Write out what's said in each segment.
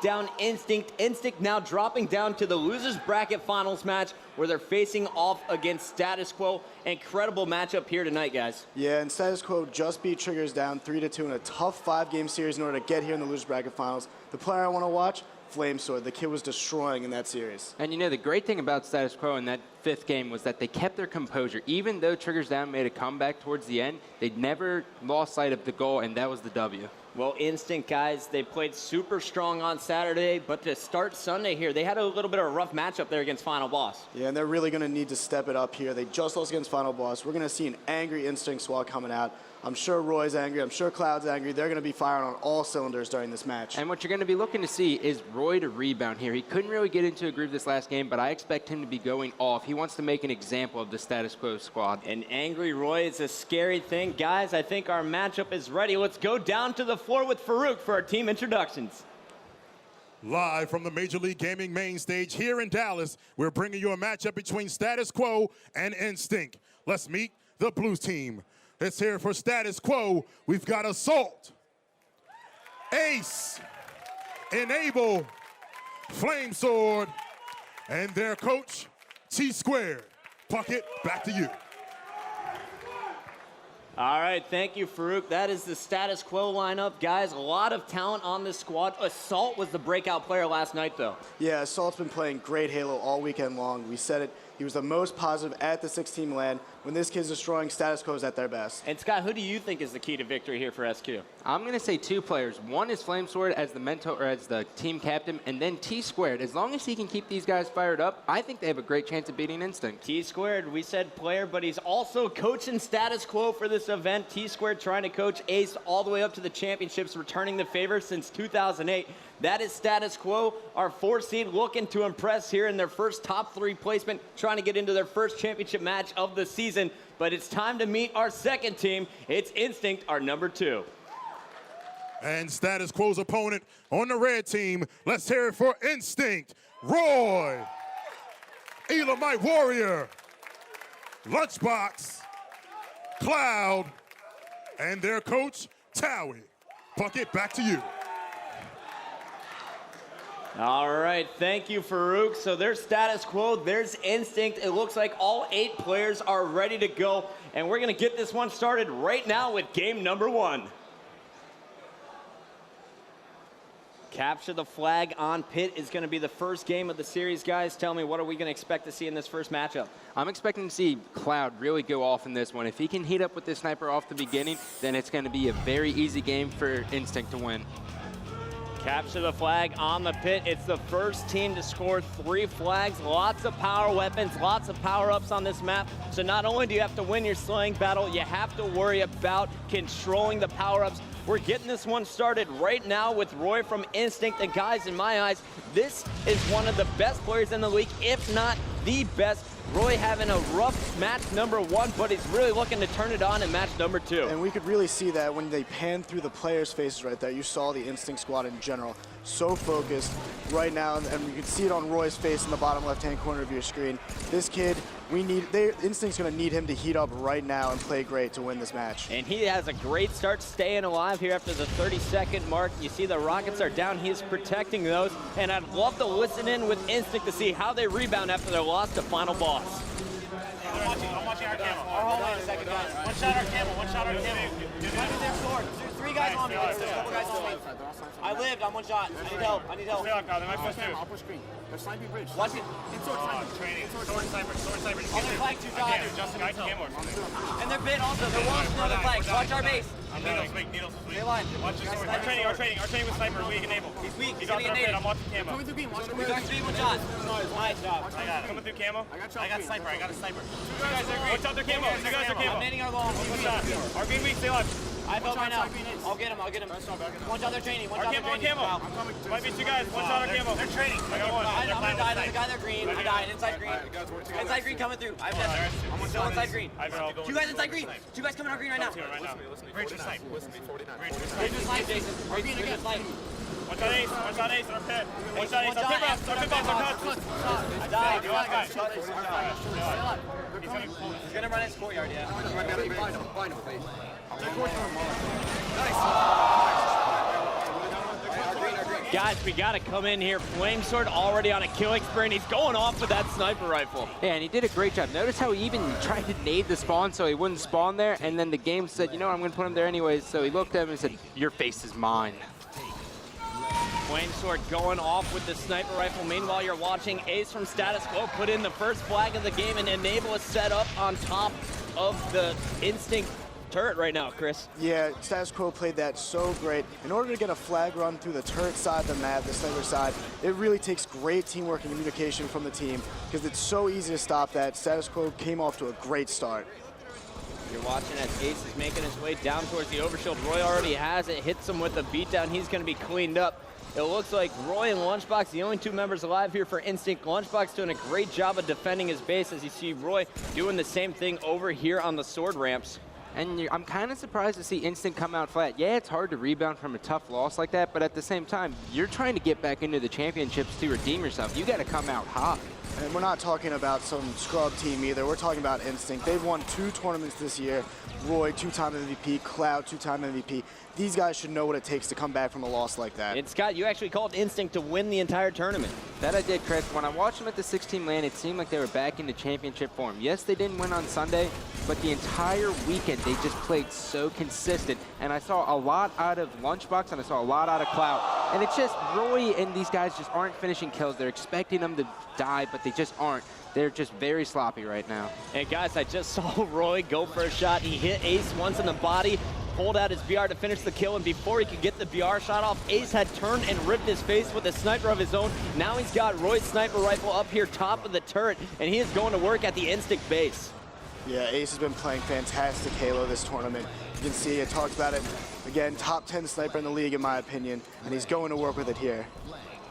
down Instinct. Instinct now dropping down to the losers bracket finals match where they're facing off against Status Quo. Incredible matchup here tonight, guys. Yeah, and Status Quo just beat Triggers down 3-2 in a tough 5-game series in order to get here in the losers bracket finals. The player I want to watch, Flamesword. The kid was destroying in that series. And you know, the great thing about Status Quo in that 5th game was that they kept their composure. Even though Triggers Down made a comeback towards the end, they never lost sight of the goal, and that was the W. Well, Instinct, guys, they played super strong on Saturday, but to start Sunday here, they had a little bit of a rough matchup there against Final Boss. Yeah, and they're really going to need to step it up here. They just lost against Final Boss. We're going to see an angry Instinct squad coming out. I'm sure Roy's angry. I'm sure Cloud's angry. They're going to be firing on all cylinders during this match. And what you're going to be looking to see is Roy to rebound here. He couldn't really get into a groove this last game, but I expect him to be going off. He wants to make an example of the Status Quo squad. An angry Roy is a scary thing. Guys, I think our matchup is ready. Let's go down to the floor with Farouk for our team introductions. Live from the Major League Gaming main stage here in Dallas, we're bringing you a matchup between Status Quo and Instinct. Let's meet the Blues team. Let's hear it for Status Quo. We've got Assault, Ace, Enable, Flamesword, and their coach, Tsquared. Puckett, back to you. All right, thank you, Farouk. That is the Status Quo lineup. Guys, a lot of talent on this squad. Assault was the breakout player last night, though. Yeah, Assault's been playing great Halo all weekend long. We said it. He was the most positive at the 6-team LAN. When this kid's destroying, Status Quo is at their best. And Scott, who do you think is the key to victory here for SQ? I'm going to say 2 players. One is Flamesword as the mentor or as the team captain, and then Tsquared. As long as he can keep these guys fired up, I think they have a great chance of beating Instinct. Tsquared, we said player, but he's also coaching Status Quo for this event. Tsquared trying to coach Ace all the way up to the championships, returning the favor since 2008. That is Status Quo, our 4 seed, looking to impress here in their first top 3 placement, trying to get into their first championship match of the season. But it's time to meet our second team. It's Instinct, our number 2. And Status Quo's opponent on the red team, let's hear it for Instinct, Roy, Elamite Warrior, Lunchbox, Cloud, and their coach, Towie. Puckett, back to you. All right, thank you, Farouk. So there's Status Quo, there's Instinct. It looks like all 8 players are ready to go, and we're going to get this one started right now with game number 1. Capture the flag on pit is going to be the first game of the series, guys. Tell me, what are we going to expect to see in this first matchup? I'm expecting to see Cloud really go off in this one. If he can heat up with this sniper off the beginning, then it's going to be a very easy game for Instinct to win. Capture the flag on the pit. It's the first team to score 3 flags. Lots of power weapons, lots of power-ups on this map. So not only do you have to win your slaying battle, you have to worry about controlling the power-ups. We're getting this one started right now with Roy from Instinct. And guys, in my eyes, this is one of the best players in the league, if not the best. Roy having a rough match number 1, but he's really looking to turn it on in match number 2. And we could really see that when they panned through the players' faces right there. You saw the Instinct squad in general so focused right now, and we could see it on Roy's face in the bottom left-hand corner of your screen. This kid, Instinct's going to need him to heat up right now and play great to win this match. And he has a great start staying alive here after the 30-second mark. You see the rockets are down. He is protecting those. And I'd love to listen in with Instinct to see how they rebound after their loss to Final Boss. I'm watching our camo. Our home lane, second guys. One shot our camo, one shot our camo. Right in their sword. There's 3 guys on me. There's a couple guys on me. I lived, I'm 1 shot. I need help, I need help. I'll push green. They're sniping bridge. Watch it. Training. Sword sniper. On their flag, 2 shots. Justin, I camo or something. And they're bit also. They're launched on the flag. Watch our base. Needles. Stay alive. Watch the sword. Our training with sniper. Weak enable. He's weak. He's got gonna get nated. I'm watching camo. Coming through beam. Watch him. We got 3 1 shots. Nice job. I got it. Coming through camo. I got sniper. I got a sniper. 2 guys are green. Watch out their camo. 2 guys are camo. I'm nading our long. One shot. Our green weak. Stay alive. I felt right now. I'll get him. One shot their training. One shot their training. Camo. Might be 2 guys. One shot our camo. They're training. I got 1. I'm gonna die. There's a guy there green. I died. Inside green. Inside green coming through. I'm dead. I'm still inside green. 2 guys inside green. 2 guys coming out green right now. Bridge to snipe. Bridge to snipe, Jason. Bridge to snipe. One shot ace. One shot ace in our pit. One shot ace. Our pit box. Our cuts. I died. He's gonna run his courtyard, yeah. Find him, please. Guys, we got to come in here. Flamesword already on a killing spree, and he's going off with that sniper rifle. Yeah, and he did a great job. Notice how he even tried to nade the spawn so he wouldn't spawn there, and then the game said, you know what, I'm going to put him there anyways. So he looked at him and said, your face is mine. Flamesword going off with the sniper rifle. Meanwhile, you're watching Ace from Status Quo put in the first flag of the game and enable a setup on top of the Instinct turret right now, Chris. Yeah, Status Quo played that so great. In order to get a flag run through the turret side of the map, the sniper side, it really takes great teamwork and communication from the team because it's so easy to stop that. Status Quo came off to a great start. You're watching as Ace is making his way down towards the overshield. Roy already has it, hits him with a beatdown. He's going to be cleaned up. It looks like Roy and Lunchbox, the only two members alive here for Instinct. Lunchbox doing a great job of defending his base as you see Roy doing the same thing over here on the sword ramps. And I'm kind of surprised to see Instinct come out flat. Yeah, it's hard to rebound from a tough loss like that, but at the same time, you're trying to get back into the championships to redeem yourself. You got to come out hot. And we're not talking about some scrub team either. We're talking about Instinct. They've won 2 tournaments this year. Roy, 2-time MVP. Cloud, 2-time MVP. These guys should know what it takes to come back from a loss like that. And Scott, you actually called Instinct to win the entire tournament. That I did, Chris. When I watched them at the 16 LAN, it seemed like they were back into championship form. Yes, they didn't win on Sunday, but the entire weekend they just played so consistent. And I saw a lot out of Lunchbox, and I saw a lot out of Cloud. And it's just Roy and these guys just aren't finishing kills. They're expecting them to die, but they just aren't. They're just very sloppy right now. And guys, I just saw Roy go for a shot. He hit Ace once in the body, pulled out his BR to finish the kill, and before he could get the BR shot off, Ace had turned and ripped his face with a sniper of his own. Now he's got Roy's sniper rifle up here top of the turret, and he is going to work at the Instinct base. Yeah, Ace has been playing fantastic Halo this tournament. You can see, I talked about it. Again, top 10 sniper in the league, in my opinion, and he's going to work with it here.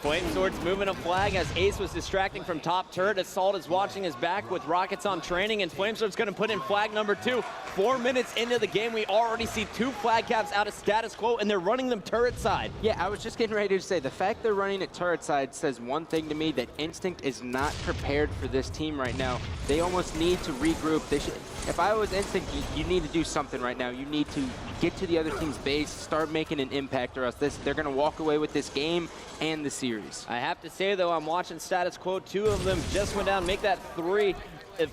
Flamesword's moving a flag as Ace was distracting from top turret. Assault is watching his back with rockets on training, and Flamesword's going to put in flag number 2. 4 minutes into the game, we already see 2 flag caps out of Status Quo, and they're running them turret side. Yeah, I was just getting ready to say, the fact they're running it turret side says one thing to me, that Instinct is not prepared for this team right now. They almost need to regroup. They should, if I was Instinct, you need to do something right now. You need to get to the other team's base, start making an impact, or else they're going to walk away with this game and the series. I have to say, though, I'm watching Status Quo. 2 of them just went down, make that 3.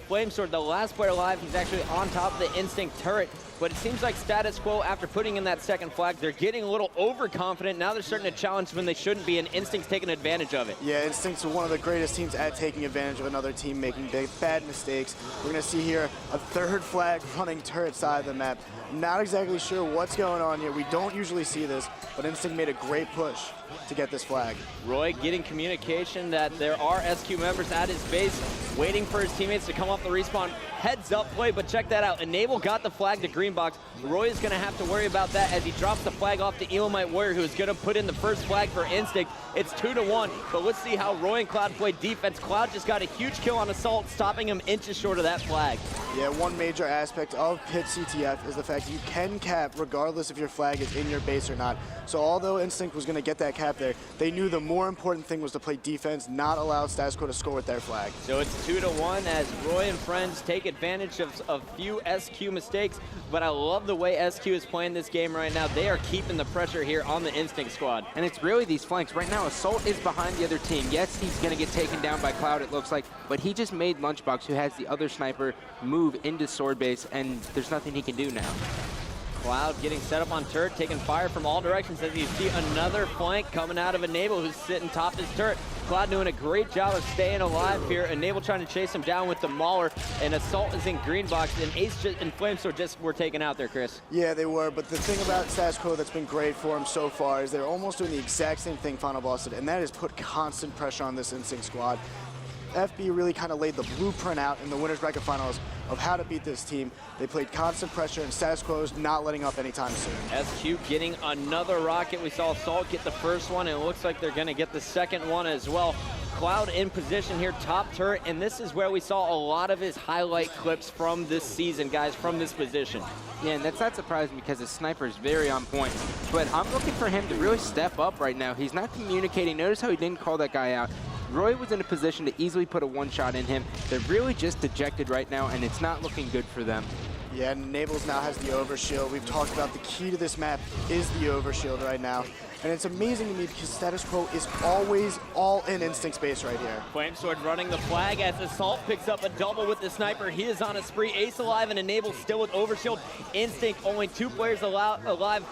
Flamesword, the last player alive, he's actually on top of the Instinct turret. But it seems like Status Quo, after putting in that second flag, they're getting a little overconfident. Now they're starting to challenge when they shouldn't be, and Instinct's taking advantage of it. Yeah, Instinct's one of the greatest teams at taking advantage of another team making bad mistakes. We're going to see here a 3rd flag running turret side of the map. Not exactly sure what's going on here. We don't usually see this, but Instinct made a great push to get this flag. Roy getting communication that there are SQ members at his base waiting for his teammates to come off the respawn. Heads up play, but check that out. Enable got the flag to green box. Roy is going to have to worry about that as he drops the flag off to Elamite Warrior, who is going to put in the first flag for Instinct. It's 2-1, but let's see how Roy and Cloud play defense. Cloud just got a huge kill on Assault, stopping him inches short of that flag. Yeah, one major aspect of Pit CTF is the fact you can cap regardless if your flag is in your base or not. So although Instinct was going to get that cap there, they knew the more important thing was to play defense, not allow Status Quo to score with their flag. So it's 2-1 as Roy and friends take advantage of a few SQ mistakes, but I love the way SQ is playing this game right now. They are keeping the pressure here on the Instinct squad. And it's really these flanks. Right now, Assault is behind the other team. Yes, he's going to get taken down by Cloud, it looks like, but he just made Lunchbox, who has the other sniper, move into sword base, and there's nothing he can do now. Cloud getting set up on turret, taking fire from all directions as you see another flank coming out of Enable, who's sitting top his turret. Cloud doing a great job of staying alive here. Enable trying to chase him down with the Mauler, and Assault is in green box, and Ace and Flamesword just were taken out there, Chris. Yeah, they were, but the thing about Status Quo that's been great for him so far is they're almost doing the exact same thing Final Boss did, and that is put constant pressure on this Instinct squad. FB really kind of laid the blueprint out in the Winners Bracket Finals of how to beat this team. They played constant pressure, and Status Quo is not letting up anytime soon. SQ getting another rocket. We saw Assault get the first one, and it looks like they're going to get the second one as well. Cloud in position here, top turret, and this is where we saw a lot of his highlight clips from this season, guys, from this position. Yeah, and that's not surprising because his sniper is very on point. But I'm looking for him to really step up right now. He's not communicating. Notice how he didn't call that guy out. Roy was in a position to easily put a one-shot in him. They're really just dejected right now, and it's not looking good for them. Yeah, and Nables now has the overshield. We've talked about the key to this map is the overshield right now. And it's amazing to me because Status Quo is always all in Instinct space right here. Flamesword running the flag as Assault picks up a double with the sniper. He is on a spree. Ace alive and Enable still with Overshield. Instinct, only 2 players alive.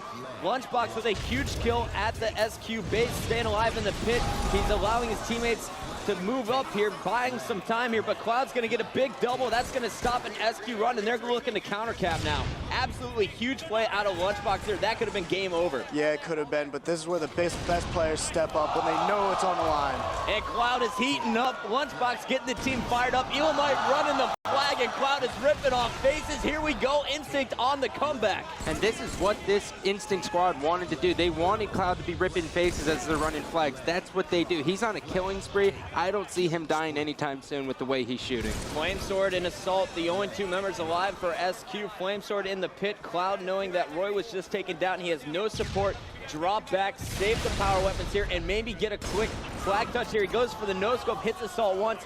Lunchbox with a huge kill at the SQ base, staying alive in the pit. He's allowing his teammates to move up here, buying some time here, but Cloud's gonna get a big double. That's gonna stop an SQ run, and they're looking to counter cap now. Absolutely huge play out of Lunchbox there. That could have been game over. Yeah, it could have been, but this is where the best players step up when they know it's on the line. And Cloud is heating up. Lunchbox getting the team fired up. Elamite running the flag, and Cloud is ripping off faces. Here we go, Instinct on the comeback. And this is what this Instinct squad wanted to do. They wanted Cloud to be ripping faces as they're running flags. That's what they do. He's on a killing spree. I don't see him dying anytime soon with the way he's shooting. Flamesword and Assault, the only 2 members alive for SQ. Flamesword in the pit. Cloud knowing that Roy was just taken down. He has no support. Drop back, save the power weapons here, and maybe get a quick flag touch here. He goes for the no-scope, hits Assault once,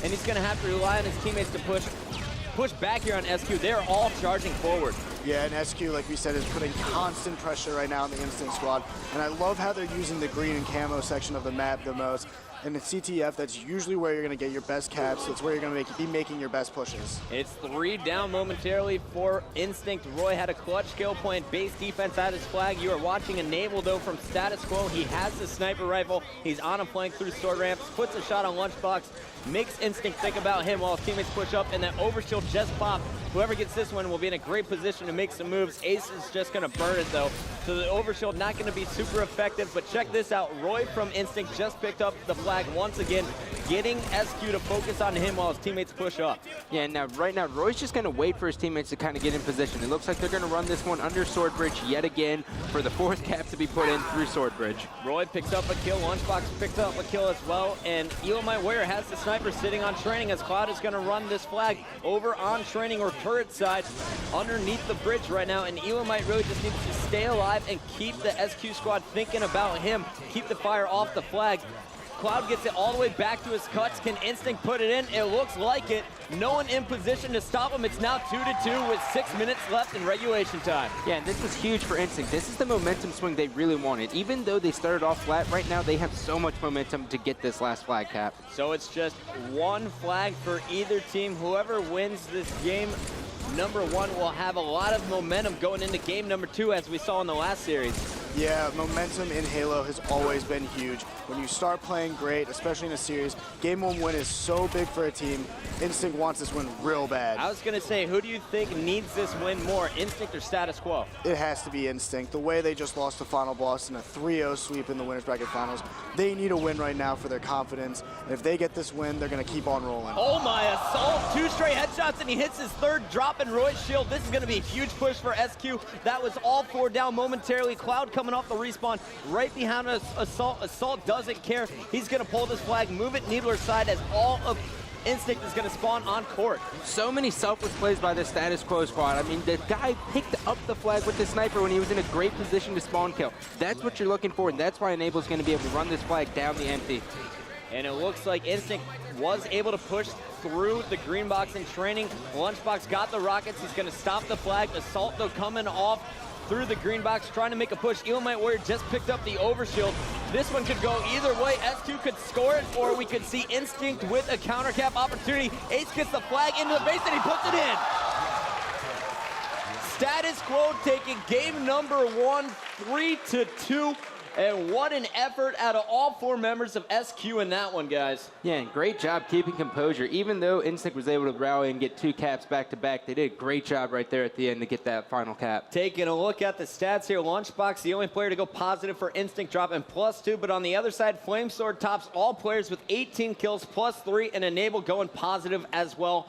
and he's going to have to rely on his teammates to push back here on SQ. They're all charging forward. Yeah, and SQ, like we said, is putting constant pressure right now on the Instinct squad. And I love how they're using the green and camo section of the map the most. And in CTF, that's usually where you're going to get your best caps. That's where you're going to be making your best pushes. It's 3 down momentarily for Instinct. Roy had a clutch kill playing base defense at his flag. You are watching Enable, though, from Status Quo. He has the sniper rifle. He's on a flank through sword ramps, puts a shot on Lunchbox, makes Instinct think about him while his teammates push up, and that Overshield just popped. Whoever gets this one will be in a great position to make some moves. Ace is just going to burn it, though. So the Overshield not going to be super effective, but check this out. Roy from Instinct just picked up the flag once again, getting SQ to focus on him while his teammates push up. Yeah, now right now, Roy's just going to wait for his teammates to kind of get in position. It looks like they're going to run this one under Sword Bridge yet again for the 4th cap to be put in through Sword Bridge. Roy picks up a kill, Lunchbox picks up a kill as well, and Elamite Warrior has the sniper sitting on training as Cloud is going to run this flag over on training or turret side underneath the bridge right now, and Elamite really just needs to stay alive and keep the SQ squad thinking about him, keep the fire off the flag. Cloud gets it all the way back to his cuts. Can Instinct put it in? It looks like it. No one in position to stop him. It's now 2-2 with 6 minutes left in regulation time. Yeah, and this was huge for Instinct. This is the momentum swing they really wanted. Even though they started off flat, right now they have so much momentum to get this last flag cap. So it's just 1 flag for either team. Whoever wins this game, number 1, will have a lot of momentum going into game number 2 as we saw in the last series. Yeah, momentum in Halo has always been huge. When you start playing great, especially in a series, game 1 win is so big for a team. Instinct wants this win real bad. I was going to say, who do you think needs this win more, Instinct or Status Quo? It has to be Instinct. The way they just lost the final boss in a 3-0 sweep in the Winners Bracket Finals, they need a win right now for their confidence. And if they get this win, they're going to keep on rolling. Oh my, Assault, 2 straight headshots, and he hits his 3rd drop in Roy's shield. This is going to be a huge push for SQ. That was all 4 down momentarily. Cloud coming off the respawn right behind us. Assault doesn't care. He's going to pull this flag, move it Needler's side as all of Instinct is going to spawn on court. So many selfless plays by the Status Quo squad. I mean, the guy picked up the flag with the sniper when he was in a great position to spawn kill. That's what you're looking for, and that's why Enable's going to be able to run this flag down the empty. And it looks like Instinct was able to push through the green box in training. Lunchbox got the rockets. He's going to stop the flag. Assault, though, coming off through the green box, trying to make a push. Elamite Warrior just picked up the overshield. This one could go either way. SQ could score it, or we could see Instinct with a counter cap opportunity. Ace gets the flag into the base, and he puts it in. Status Quo taking game number 1, 3-2. And what an effort out of all 4 members of SQ in that one, guys. Yeah, and great job keeping composure. Even though Instinct was able to rally and get 2 caps back-to-back, they did a great job right there at the end to get that final cap. Taking a look at the stats here, Lunchbox, the only player to go positive for Instinct, dropping +2. But on the other side, Flamesword tops all players with 18 kills, +3, and Enable going positive as well.